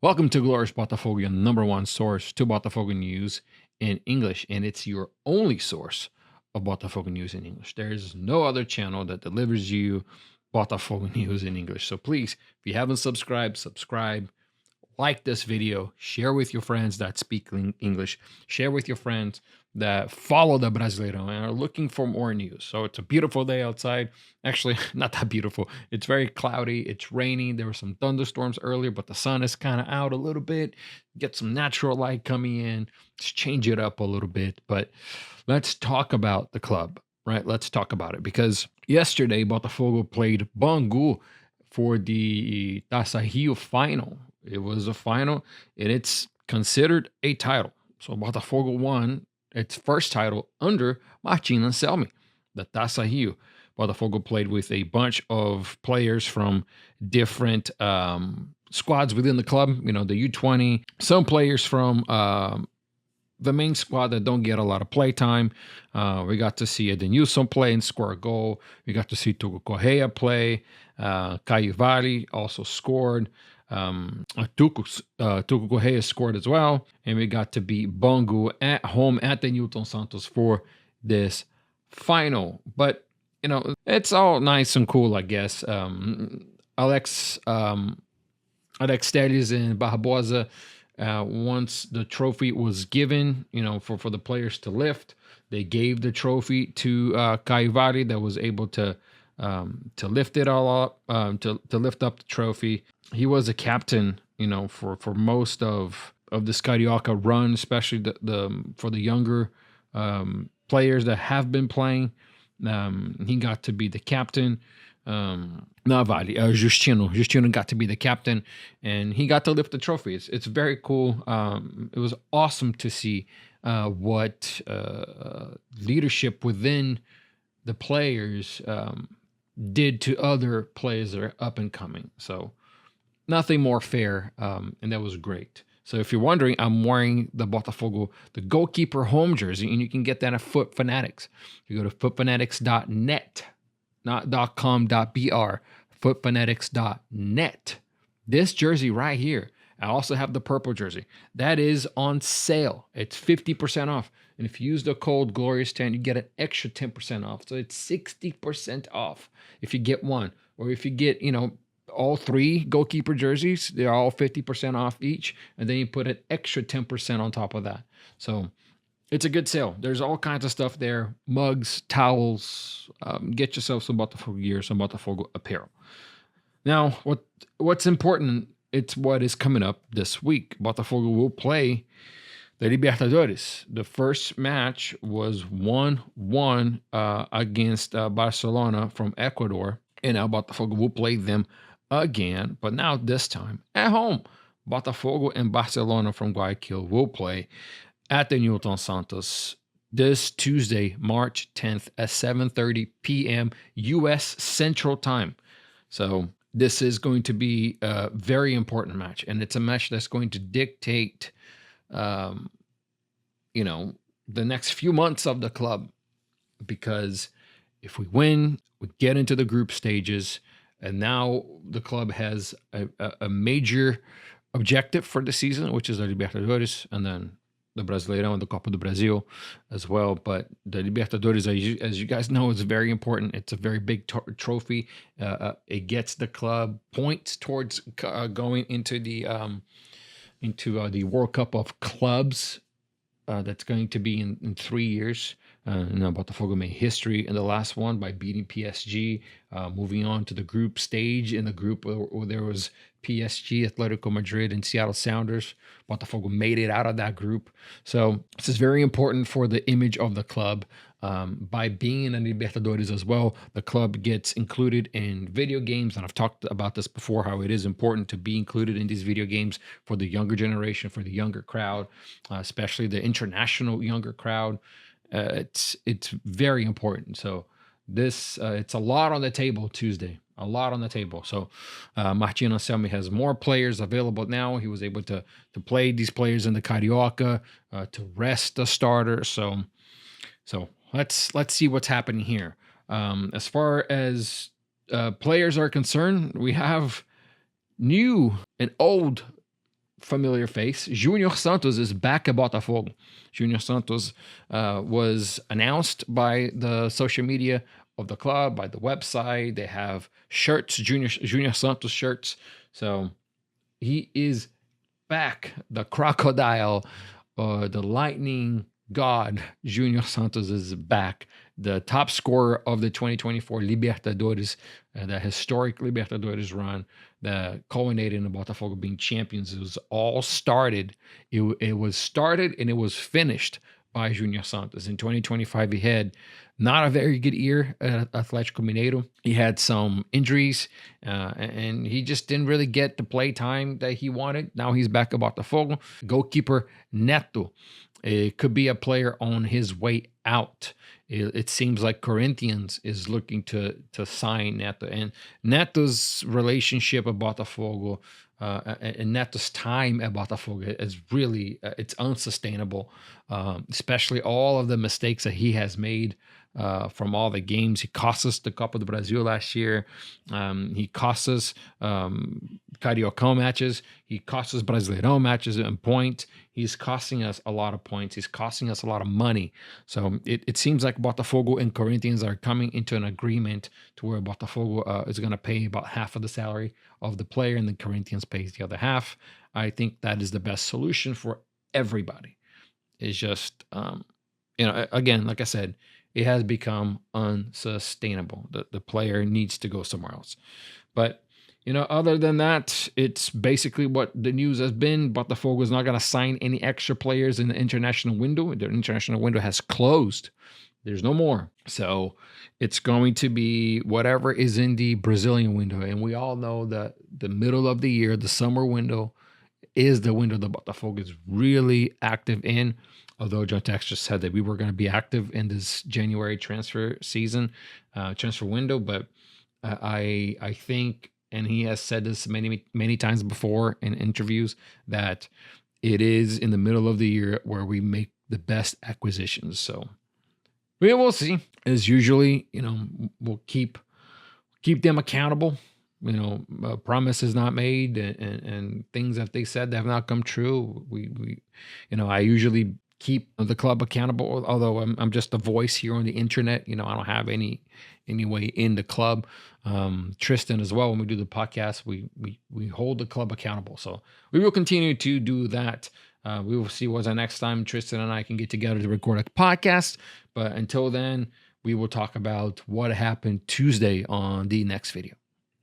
Welcome to Glorious Botafogo, your number one source to Botafogo news in English, and it's your only source of Botafogo news in English. There is no other channel that delivers you Botafogo news in English. So please, if you haven't subscribed, subscribe, like this video, share with your friends that speak English, share with your friends that follow the Brasileirão and are looking for more news. So it's a beautiful day outside. Actually, not that beautiful. It's very cloudy. It's raining. There were some thunderstorms earlier, but the sun is kind of out a little bit. Get some natural light coming in. Just change it up a little bit. But let's talk about the club, right? Let's talk about it because yesterday Botafogo played Bangu for the Taça Rio final. It was a final, and it's considered a title. So Botafogo won its first title under Martin Anselmi, the Taça Rio. Botafogo played with a bunch of players from different squads within the club, the U20, some players from the main squad that don't get a lot of play time. We got to see Edenilson play and score a goal. We got to see Tuco Correa play. Caio Vale also scored. Tuco Correa scored as well. And we got to beat Bangu at home at the Newton Santos for this final. But, it's all nice and cool, I guess. Alex Telles and Barbosa, once the trophy was given, for the players to lift, they gave the trophy to Caio Vale that was able to lift it all up, to lift up the trophy. He was a captain, for most of this Carioca run, especially for the younger players that have been playing. He got to be the captain. Justino got to be the captain, and he got to lift the trophy. It's very cool. It was awesome to see what leadership within the players did to other players that are up and coming. So nothing more fair, and that was great. So if you're wondering, I'm wearing the Botafogo, the goalkeeper home jersey, and you can get that at Foot Fanatics. You go to footfanatics.net, not .com.br, footfanatics.net. This jersey right here, I also have the purple jersey. That is on sale. It's 50% off. And if you use the code Glorious10, you get an extra 10% off. So it's 60% off if you get one. Or if you get, all three goalkeeper jerseys, they're all 50% off each. And then you put an extra 10% on top of that. So it's a good sale. There's all kinds of stuff there. Mugs, towels. Get yourself some Botafogo gear, some Botafogo apparel. Now, what's important, it's what is coming up this week. Botafogo will play the Libertadores. The first match was 1-1 against Barcelona from Ecuador. And now Botafogo will play them again, but now this time at home. Botafogo and Barcelona from Guayaquil will play at the Newton Santos this Tuesday, March 10th at 7:30 p.m. U.S. Central Time. So this is going to be a very important match, and it's a match that's going to dictate, the next few months of the club, because if we win, we get into the group stages, and now the club has a major objective for the season, which is the Libertadores, and then the Brasileirão and the Copa do Brasil as well. But the Libertadores, as you guys know, is very important. It's a very big trophy. It gets the club points towards going into the World Cup of Clubs. That's going to be in 3 years. Botafogo made history in the last one by beating PSG, moving on to the group stage in the group where there was PSG, Atletico Madrid, and Seattle Sounders. Botafogo made it out of that group. So this is very important for the image of the club. By being in the Libertadores as well, the club gets included in video games, and I've talked about this before, how it is important to be included in these video games for the younger generation, for the younger crowd, especially the international younger crowd. It's very important. So this it's a lot on the table Tuesday. A lot on the table. So Martin Anselmi has more players available now. He was able to play these players in the Carioca, to rest the starters. So let's see what's happening here. As far as players are concerned, we have new and old familiar face. Junior Santos is back at Botafogo. Junior Santos was announced by the social media of the club, by the website. They have shirts, Junior Santos shirts. So he is back. The crocodile, the lightning god, Junior Santos is back. The top scorer of the 2024 Libertadores, the historic Libertadores run that culminated in the Botafogo being champions. It was all started. It was started and it was finished by Junior Santos. In 2025, he had not a very good year at Atlético Mineiro. He had some injuries, and he just didn't really get the play time that he wanted. Now he's back at Botafogo. Goalkeeper Neto. It could be a player on his way out. It seems like Corinthians is looking to sign Neto. And Neto's relationship at Botafogo and Neto's time at Botafogo is really, it's unsustainable, especially all of the mistakes that he has made from all the games. He cost us the Copa do Brasil last year. He cost us Carioca matches. He cost us Brasileirão matches in point. He's costing us a lot of points. He's costing us a lot of money. So it seems like Botafogo and Corinthians are coming into an agreement to where Botafogo is going to pay about half of the salary of the player and the Corinthians pays the other half. I think that is the best solution for everybody. It's just, again, like I said, it has become unsustainable. The player needs to go somewhere else. But, other than that, it's basically what the news has been. Botafogo is not going to sign any extra players in the international window. The international window has closed. There's no more. So it's going to be whatever is in the Brazilian window. And we all know that the middle of the year, the summer window, is the window that Botafogo is really active in. Although John Tex just said that we were going to be active in this January transfer season, transfer window. But I think, and he has said this many times before in interviews, that it is in the middle of the year where we make the best acquisitions. So we will see. As usually, we'll keep them accountable. Promises not made and things that they said that have not come true. I usually keep the club accountable, although I'm just a voice here on the internet. I don't have any way in the club. Tristan as well, when we do the podcast, we hold the club accountable. So we will continue to do that. We will see what's the next time Tristan and I can get together to record a podcast. But until then, we will talk about what happened Tuesday on the next video.